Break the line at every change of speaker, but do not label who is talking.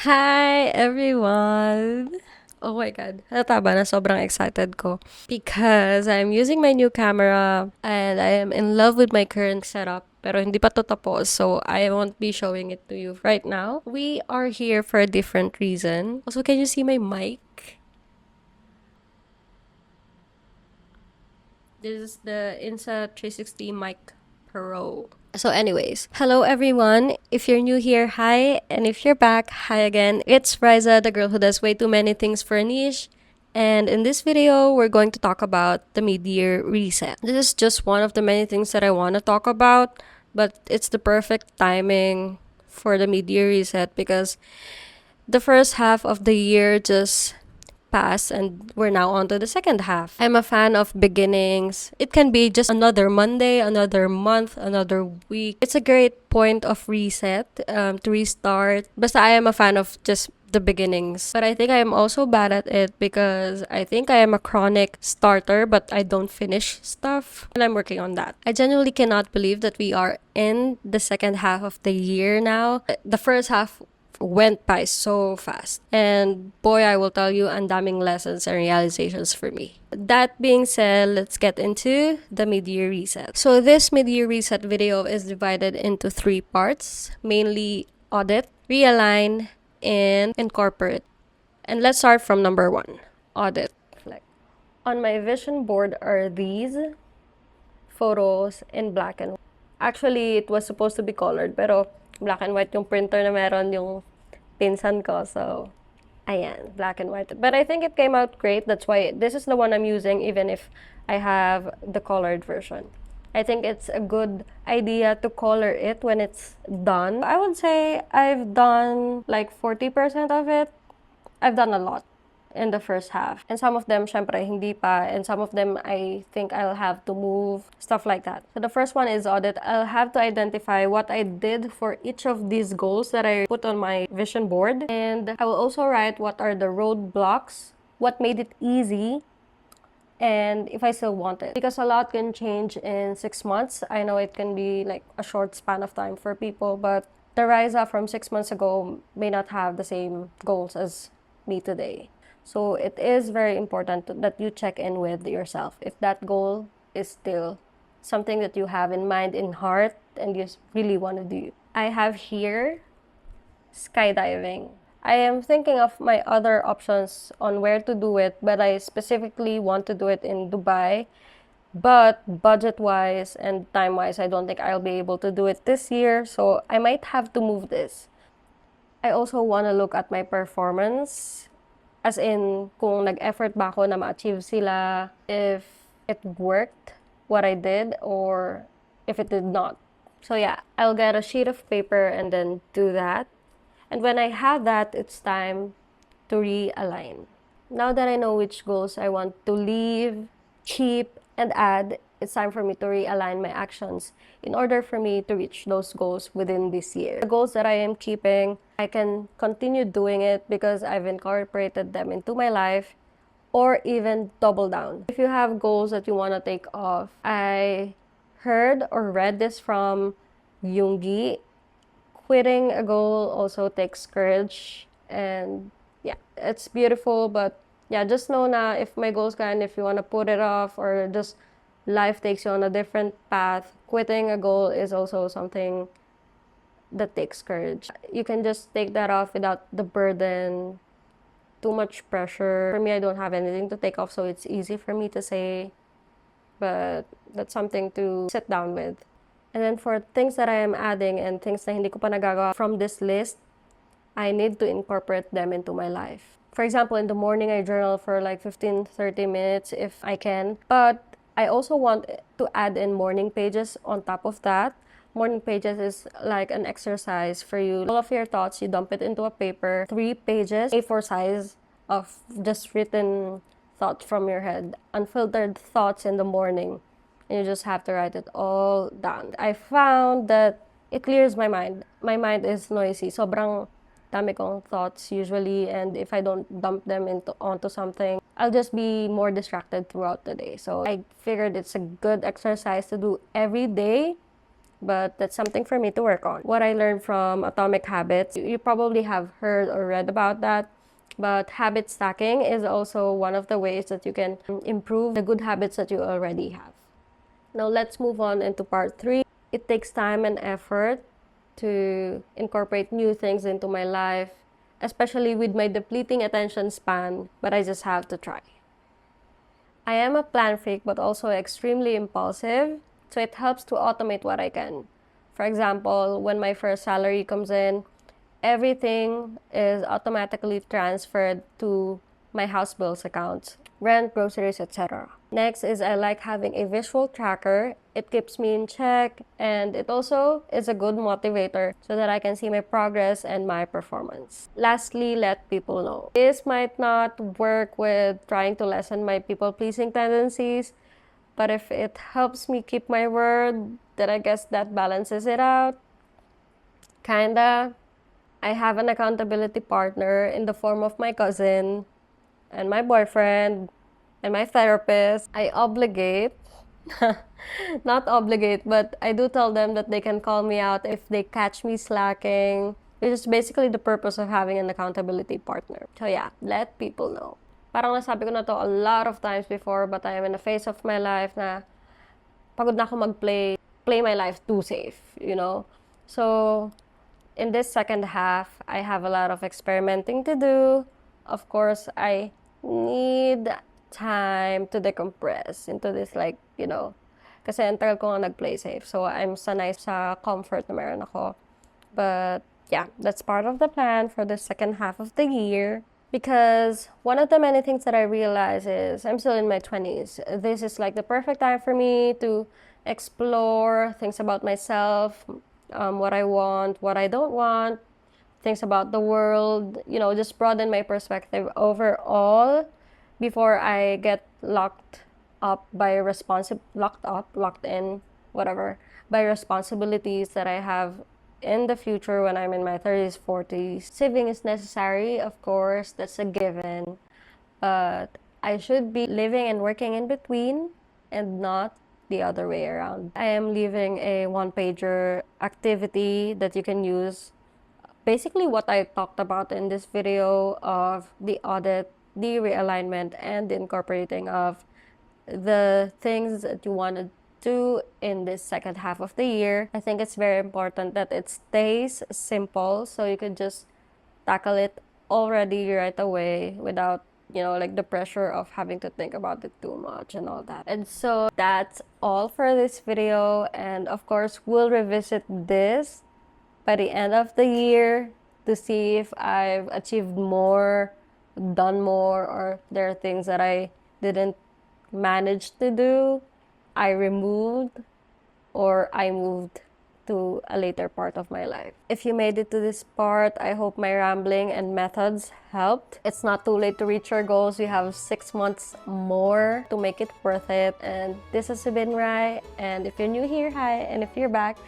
Hi, everyone! Oh my God. Halata ba na sobrang excited ko? Because I'm using my new camera and I am in love with my current setup. Pero hindi pa to tapos, so I won't be showing it to you right now. We are here for a different reason. Also, can you see my mic? This is the Insta 360 mic Pro. So anyways, hello everyone. If you're new here, hi. And if you're back, hi again. It's Riza, the girl who does way too many things for a niche. And in this video, we're going to talk about the mid-year reset. This is just one of the many things that I want to talk about, but it's the perfect timing for the mid-year reset because the first half of the year just passed and we're now on to the second half. I'm a fan of beginnings. It can be just another Monday, another month, another week. It's a great point of reset, to restart. But I am a fan of just the beginnings. But I think I am also bad at it because I think I am a chronic starter, but I don't finish stuff. And I'm working on that. I genuinely cannot believe that we are in the second half of the year now. The first half went by so fast. And boy, I will tell you, ang daming lessons and realizations for me. That being said, let's get into the mid-year reset. So this mid-year reset video is divided into three parts, mainly audit, realign, and incorporate. And let's start from number one, audit. Like, on my vision board are these photos in black and white. Actually, it was supposed to be colored, pero black and white yung printer na meron yung pinsan ko. So, ayan, black and white. But I think it came out great. That's why this is the one I'm using, even if I have the colored version. I think it's a good idea to color it when it's done. I would say I've done like 40% of it. I've done a lot in the first half. And some of them, syempre, hindi pa. And some of them, I think I'll have to move, stuff like that. So the first one is audit. I'll have to identify what I did for each of these goals that I put on my vision board. And I will also write what are the roadblocks, what made it easy, and if I still want it. Because a lot can change in 6 months. I know it can be like a short span of time for people, but the Riza from 6 months ago may not have the same goals as me today. So it is very important that you check in with yourself. If that goal is still something that you have in mind, in heart, and you really want to do. I have here skydiving. I am thinking of my other options on where to do it, but I specifically want to do it in Dubai. But budget-wise and time-wise, I don't think I'll be able to do it this year, so I might have to move this. I also want to look at my performance, as in kung nag-effort ba ako na ma-achieve sila, if it worked, what I did, or if it did not. So yeah, I'll get a sheet of paper and then do that. And when I have that, it's time to realign. Now that I know which goals I want to leave, keep, and add, it's time for me to realign my actions in order for me to reach those goals within this year. The goals that I am keeping, I can continue doing it because I've incorporated them into my life, or even double down. If you have goals that you want to take off, I heard or read this from Jungi. Quitting a goal also takes courage, and yeah, it's beautiful. But yeah, just know na if may goals ka and if you want to put it off or just life takes you on a different path, quitting a goal is also something that takes courage. You can just take that off without the burden, too much pressure. For me, I don't have anything to take off, so it's easy for me to say, but that's something to sit down with. And then for things that I am adding and things na hindi ko pa nagagawa from this list, I need to incorporate them into my life. For example, in the morning, I journal for like 15-30 minutes if I can. But I also want to add in morning pages on top of that. Morning pages is like an exercise for you. All of your thoughts, you dump it into a paper. 3 pages, A4 size of just written thoughts from your head. Unfiltered thoughts in the morning. And you just have to write it all down. I found that it clears my mind. My mind is noisy. Sobrang dami kong thoughts usually, and if I don't dump them onto something, I'll just be more distracted throughout the day. So I figured it's a good exercise to do every day but that's something for me to work on. What I learned from Atomic Habits, you probably have heard or read about that, but habit stacking is also one of the ways that you can improve the good habits that you already have. Now let's move on into part 3. It takes time and effort to incorporate new things into my life, especially with my depleting attention span, but I just have to try. I am a plan freak, but also extremely impulsive, so it helps to automate what I can. For example, when my first salary comes in, everything is automatically transferred to my house bills account, rent, groceries, etc. Next is I like having a visual tracker. It keeps me in check, and it also is a good motivator so that I can see my progress and my performance. Lastly, let people know. This might not work with trying to lessen my people-pleasing tendencies, but if it helps me keep my word, then I guess that balances it out. Kinda. I have an accountability partner in the form of my cousin and my boyfriend and my therapist. I obligate, not obligate, but I do tell them that they can call me out if they catch me slacking, which is basically the purpose of having an accountability partner. So yeah, let people know. Parang nasabi ko na to a lot of times before, but I am in a phase of my life na pagod na ako play my life too safe, you know? So in this second half, I have a lot of experimenting to do. Of course, I need time to decompress into this, like, you know, kasi ang tagal ko nga nag-play safe. So, I'm sanay sa comfort na meron ako. But, yeah, that's part of the plan for the second half of the year. Because one of the many things that I realize is I'm still in my 20s. This is like the perfect time for me to explore things about myself, what I want, what I don't want, things about the world, you know, just broaden my perspective overall before I get locked in, whatever, by responsibilities that I have in the future when I'm in my 30s, 40s. Saving is necessary, of course, that's a given, but I should be living and working in between and not the other way around. I am leaving a one-pager activity that you can use. Basically what I talked about in this video of the audit, the realignment, and the incorporating of the things that you want to do in this second half of the year. I think it's very important that it stays simple so you could just tackle it already right away without, you know, like the pressure of having to think about it too much and all that. And so that's all for this video, and of course we'll revisit this by the end of the year to see if I've achieved more, done more, or there are things that I didn't manage to do, I removed, or I moved to a later part of my life. If you made it to this part, I hope my rambling and methods helped. It's not too late to reach your goals. You have 6 months more to make it worth it. And this has been Rai. And if you're new here, hi. And if you're back,